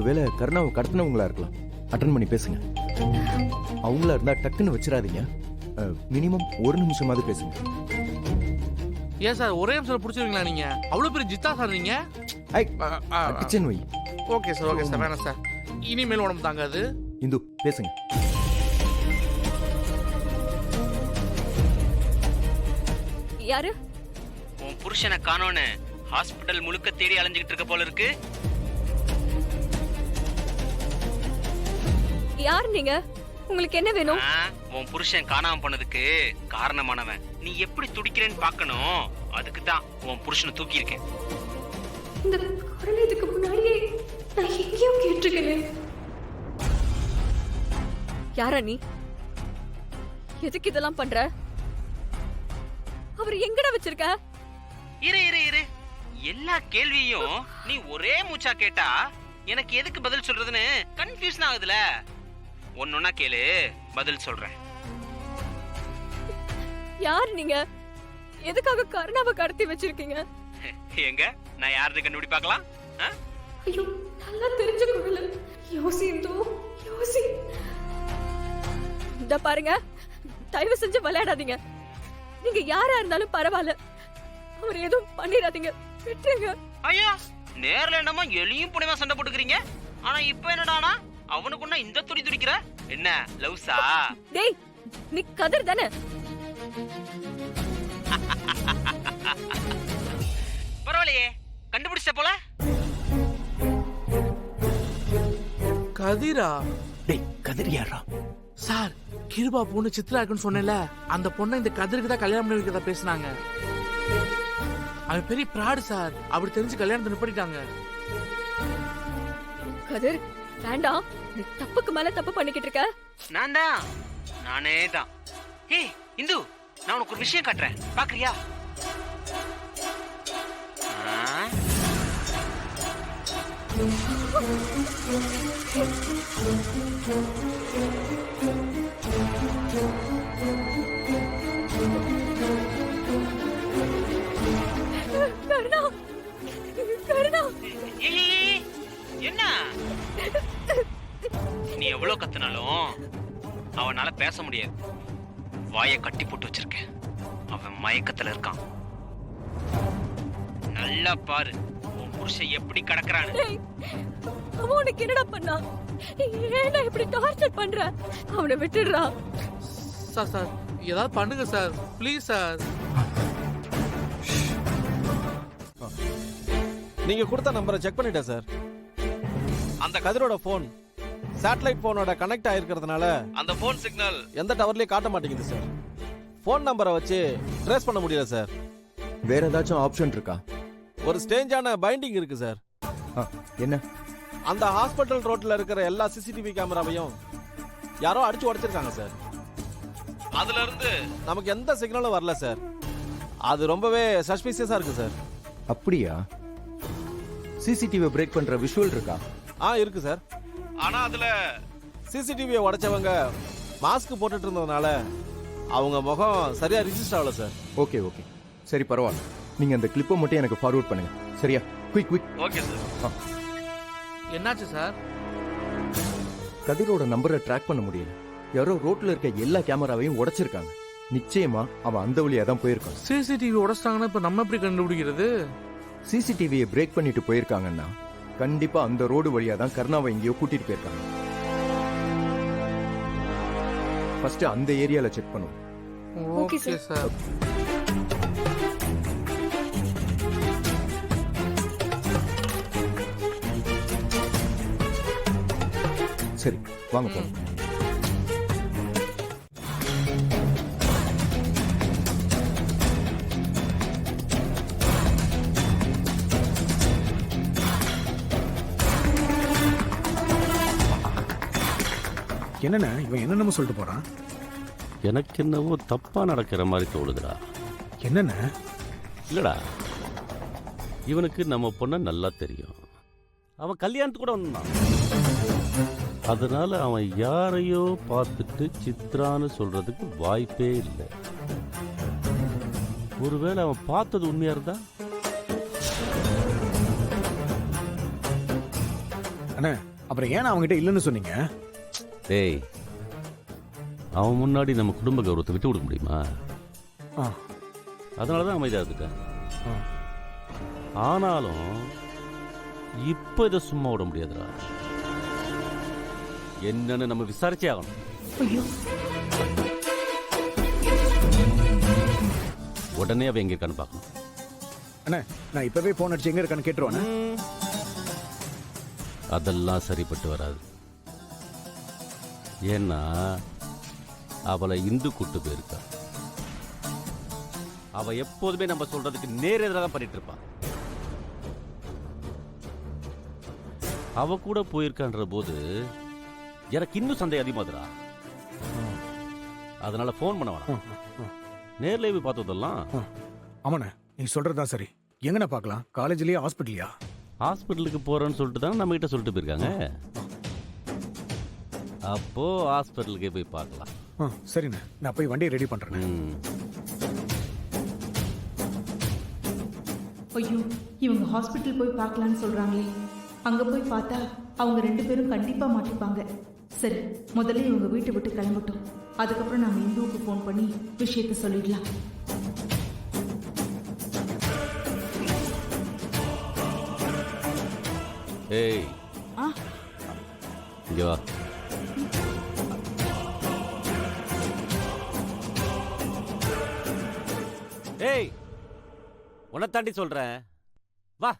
ஒருவேளை கருணாவை கடத்தினவங்களா இருக்கலாம். அட்டன் பண்ணி பேசுங்க. அவங்களா இருந்தா டக்குன்னு வச்சிடாதீங்க. மினிமம் 1 நிமிஷமாவது பேசுங்க. ஏன் சார் ஒரே நிமிஷம் பிடிச்சிருங்களா நீங்க? அவ்வளவு பெரிய ஜித்தா சார் நீங்க. கிச்சன் வை. ஓகே சார் வேணாம் சார். இனிமேல் உடம்பு தாங்காது. இந்து பேசுங்க. யாரு? உன் புருஷனை காணோன்னு ஹாஸ்பிடல் முழுக்க தேடி அலைஞ்சிட்டு இருக்க போல இருக்கு. யார் நீங்க? உங்களுக்கு என்ன வேணும்? உன் புருஷன் காணாம போனதுக்கு காரணமானவன் நீ எப்படி துடிக்கிறேன்னு பார்க்கணும். அதுக்கு தான் உன் புருஷனை தூக்கி இருக்கேன். இந்த குரல் இதுக்கு முன்னாடியே நான் எங்கேயோ கேட்டிருக்கேன். யாரா நீ? எதுக்கு இதெல்லாம் பண்ற? அவர் எங்கடா வச்சிருக்க? இரு இரு இரு, எல்லா கேள்வியும் நீ ஒரே மூச்சா கேட்டா எனக்கு எதுக்கு பதில் சொல்றதுன்னு கன்ஃபியூஷன் ஆகுதுல. ஒன்னொன்னா கேளு, பதில் சொல்றேன். யார் நீங்க? எதுக்காக கருணாவை கடத்தி வச்சிருக்கீங்க? எங்க நான் யாருன்னு கண்டுபிடி பார்க்கலாம். ஐயோ, நல்லா தெரிஞ்ச குரல். யோசி இந்து, யோசி. இந்த பாருங்க, தயவு செஞ்சு விளையாடாதீங்க. நீங்க யாரா இருந்தாலும் பரவாயில்ல, அவர் எதுவும் பண்ணிடாதீங்க, விட்டுருங்க. ஐயா, நேர்ல என்னமா எலியும் புனைமா சண்டை போட்டுக்கிறீங்க. ஆனா இப்ப என்னடானா அவனுக்குன்னா இந்த துடி துடிக்கிற என்ன லவ்ஸா? டேய், நீ கதிர் தானே? பரவாயில்லையே, கண்டுபிடிச்ச போல. கதிரா? டேய், கதிர் யாரா? சார், கிருபா பொண்ணு சித்ரா இருக்குன்னு சொன்னேன்ல, அந்த பொண்ணை இந்த கதிருக்கு தான் கல்யாணம் பண்ணி வைக்கிறதா பேசினாங்க. அவன் பெரிய பிராடு சார். அப்படி தெரிஞ்சு கல்யாணத்தை நிப்பாட்டிட்டாங்க. கதிர் வேண்டாம், நீ தப்புக்கு மேல தப்பு பண்ணிக்கிட்டு இருக்க. நானே தான். ஏய் இந்து, நான் உனக்கு ஒரு விஷயம் காட்டுறேன், பாக்குறியா? கருணா, கருணா. என்ன நீ எவ்வளவு கத்துனாலும் அவனால பேச முடியாது. வாயை கட்டி போட்டு வச்சிருக்கேன். அவன் மயக்கத்துல இருக்கான். நல்லா பாரு உன் புருஷன் எப்படி கடக்குறான்னு. அவன் உனக்கு என்னடா பண்ணா? ஏன்டா இப்படி டார்ச்சர் பண்ற? அவனை விட்டுடுறா. சார் சார், ஏதாவது பண்ணுங்க சார், ப்ளீஸ் சார். நீங்க கொடுத்த நம்பரை செக் பண்ணிட்டேன் சார். அந்த கதிரோட போன் சேட்டலைட் போனோட கனெக்ட் ஆயிருக்கிறதுனால அந்த போன் சிக்னல் எந்த டவர்லயும் காட்ட மாட்டேங்குது சார். போன் நம்பரை வச்சு ட்ரேஸ் பண்ண முடியல சார். வேற ஏதாச்சும் ஆப்ஷன் இருக்கா? ஒரு ஸ்டேஞ்சான பைண்டிங் இருக்கு சார். என்ன? அந்த ஹாஸ்பிட்டல் ரோட்ல இருக்கிற எல்லா சிசிடிவி கேமராவையும் யாரோ அடிச்சு உடைச்சிருக்காங்க சார். அதுல இருந்து நமக்கு எந்த சிக்னலும் வரல சார். அது ரொம்பவே சஸ்பீசியஸா இருக்கு சார். அப்படியா? சிசிடிவி பிரேக் பண்ற விஷுவல் இருக்கா? இருக்கு சார். ஆனா அதுல சிசிடிவியை உடைச்சவங்க மாஸ்க் போட்டுட்டு இருந்ததுனால அவங்க முகம் சரியா ரிஜிஸ்டர் ஆகல சார். ஓகே ஓகே, சரி பரவாயில்ல. நீங்க அந்த கிளிப்பை மட்டும் எனக்கு ஃபார்வர்ட் பண்ணுங்க, சரியா? Quick quick. Okay sir. என்னாச்சு சார்? கதிரோட நம்பரை ட்ராக் பண்ண முடியல. யாரோ ரோட்ல இருக்க எல்லா கேமராவையும் உடைச்சிருக்காங்க. நிச்சயமா அவன் அந்த வழியா தான் போயிருக்கான். சிசிடிவி உடைச்சிட்டாங்கன்னா இப்ப நம்ம எப்படி கண்டுபிடிக்கிறது? சிசிடிவியை பிரேக் பண்ணிட்டு போயிருக்காங்கன்னா கண்டிப்பா அந்த ரோடு வழியா தான் கருணாவை எங்கேயோ கூட்டிட்டு போயிருக்காங்க. ஃபர்ஸ்ட் அந்த ஏரியால செக் பண்ணுவோம். Okay sir. சரி வாங்க போலாம். என்னண்ணா இவன் என்னென்னமோ சொல்லிட்டு போறான்? எனக்கு என்னவோ தப்பா நடக்கிற மாதிரி தோணுதுடா. என்னண்ணா? இல்லடா, இவனுக்கு நம்ம பொண்ண நல்லா தெரியும். அவன் கல்யாணத்துக்கு கூட வந்தான். அதனால அவன் யாரையோ பார்த்துட்டு சித்ரான்னு சொல்றதுக்கு வாய்ப்பே இல்லை. ஒருவேளை அவன் பார்த்தது உண்மையா இருந்தா? அண்ணா அப்புறம் ஏன் அவங்ககிட்ட இல்லைன்னு சொன்னீங்க? டேய், அவன் முன்னாடி நம்ம குடும்ப கௌரவத்தை விட்டு கொடுக்க முடியுமா? ஆ, அதனால தான் அமைதியாக இருந்துட்டேன். ஆ. ஆனாலும் இப்போ இதை சும்மா விட முடியாதுடா. என்னன்னு நம்ம விசாரிச்சே ஆகணும். ஐயோ, உடனே அவ எங்க இருக்கான்னு பார்க்கணும். அண்ணே, நான் இப்பவே போன் அடிச்சு எங்க இருக்கான்னு கேட்டுருவானே. அதெல்லாம் சரிப்பட்டு வராது. ஏன்னா அவளை இந்து கூட்டு போயிருக்கா. அவ எப்போதுமே நம்ம சொல்றதுக்கு நேர் எதிராக பண்ணிட்டு இருப்பான். அவ கூட போயிருக்கான்ற போது எனக்கு இன்னும் சந்தேகம் அதிகமாதுரா. அதனால போன் பண்ண வேணாம், நேர்ல போய் பார்த்ததெல்லாம். ஆமாண்ணே, நீ சொல்றதுதான் சரி. எங்கண்ணே பார்க்கலாம்? காலேஜ்லயா, ஹாஸ்பிட்டல்லையா? ஹாஸ்பிட்டலுக்கு போறேன்னு சொல்லிட்டு தான் நம்ம கிட்ட சொல்லிட்டு போயிருக்காங்க. அப்போ ஹாஸ்பிட்டலுக்கே போய் பார்க்கலாம். சரிண்ணே, நான் போய் வண்டியை ரெடி பண்றேன். ம். ஐயோ, இவங்க ஹாஸ்பிட்டல் போய் பார்க்கலான்னு சொல்றாங்களே. அங்க போய் பார்த்தா அவங்க 2 பேரும் கண்டிப்பா மாட்டிப்பாங்க. சரி, முதல்ல இவங்க வீட்டை விட்டு கிளம்பட்டும். அதுக்கப்புறம் நாம இந்துவுக்கு ஃபோன் பண்ணி விஷயத்த சொல்லிடலாம். ஏய், ஆ, இங்க வா. ஏய், உன்னை தாண்டி சொல்றேன், வா.